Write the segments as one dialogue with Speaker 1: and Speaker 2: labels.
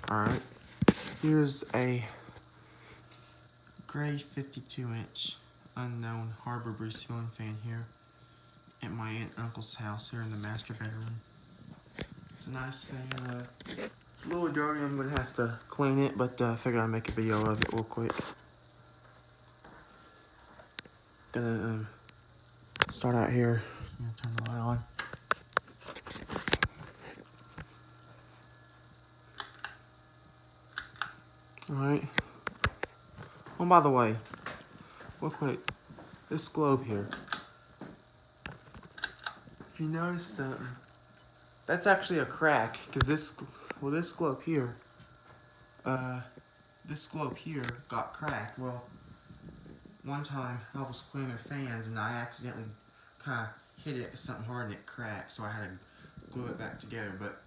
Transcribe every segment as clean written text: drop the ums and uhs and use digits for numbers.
Speaker 1: Alright, here's a gray 52-inch unknown Harbor Breeze ceiling fan here at my aunt and uncle's house here in the master bedroom. It's a nice fan. It's a little dirty. I'm gonna have to clean it, but I figured I'd make a video of it real quick. Gonna start out here. I'm gonna turn the light on. Alright. Oh, by the way, real quick, this globe here. If you notice something, that's actually a crack, because this globe here, got cracked. Well, one time I was cleaning the fans and I accidentally kind of hit it with something hard and it cracked, so I had to glue it back together. But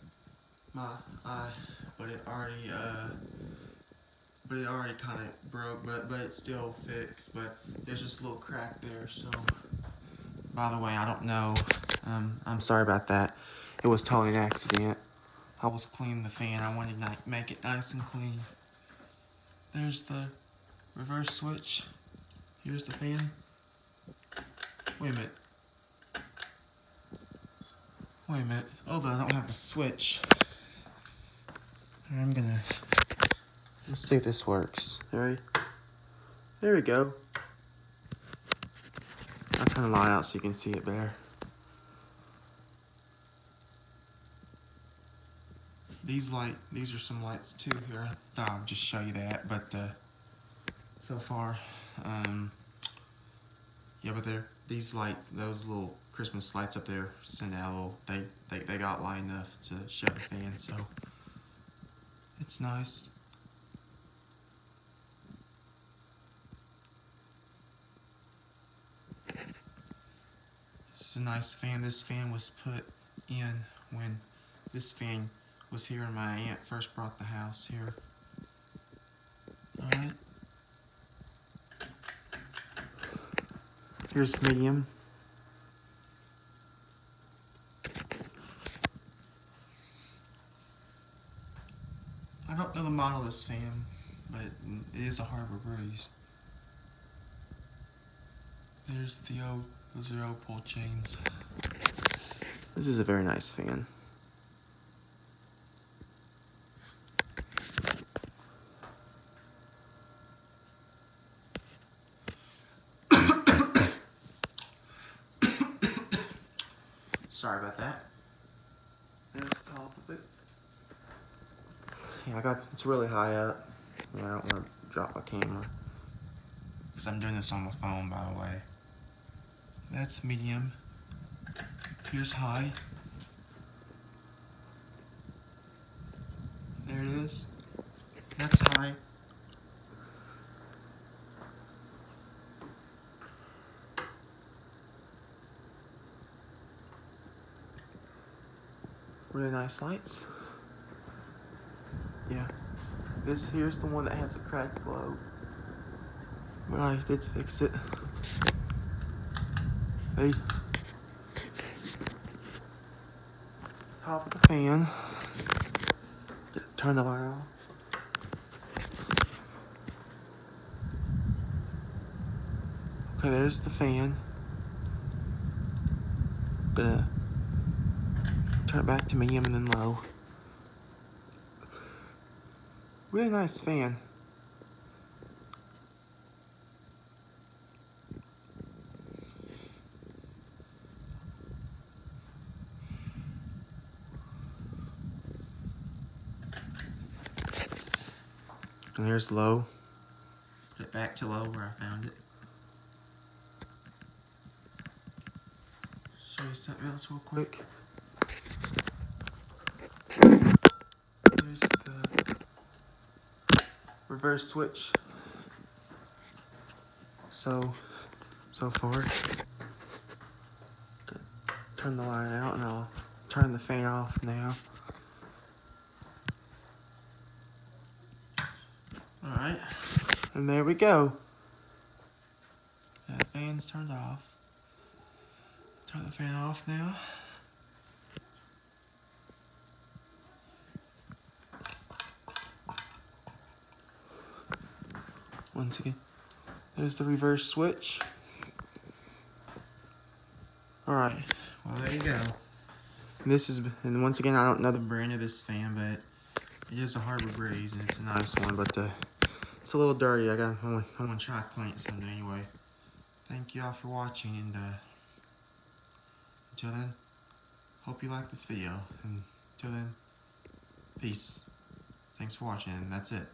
Speaker 1: it already kind of broke, but it's still fixed. But there's just a little crack there. So, by the way, I don't know. I'm sorry about that. It was totally an accident. I was cleaning the fan. I wanted to make it nice and clean. There's the reverse switch. Here's the fan. Wait a minute. Oh, but I don't have the switch. Let's see if this works. Alright. There we go. I'll turn the light out so you can see it better. These are some lights too here. I thought I'd just show you that, but so far, yeah, but those little Christmas lights up there send out a little, they got light enough to show the fan, so it's nice. This is a nice fan. This fan was put in when this fan was here and my aunt first brought the house here. Alright. Here's medium. I don't know the model of this fan, but it is a Harbor Breeze. There's those are old pull chains. This is a very nice fan. Sorry about that. There's the top of it. Yeah, it's really high up. Yeah, I don't want to drop my camera. Because I'm doing this on my phone, by the way. That's medium. Here's high. There it is. That's high. Really nice lights. Yeah. Here's the one that has a cracked globe. But I did fix it. Hey. Top of the fan. Turn the light on. Okay, there's the fan. Gonna turn it back to medium and then low. Really nice fan. And there's low. Put it back to low where I found it. Show you something else real quick. There's the reverse switch. So far. Turn the light out and I'll turn the fan off now. Alright, and there we go. The fan's turned off. Turn the fan off now. Once again, there's the reverse switch. Alright, well there you go. This is, and once again, I don't know the brand of this fan, but it is a Harbor Breeze, and it's a nice one, but it's a little dirty. I'm gonna try to clean it someday anyway. Thank you all for watching, and until then, hope you like this video, and until then, peace. Thanks for watching, and that's it.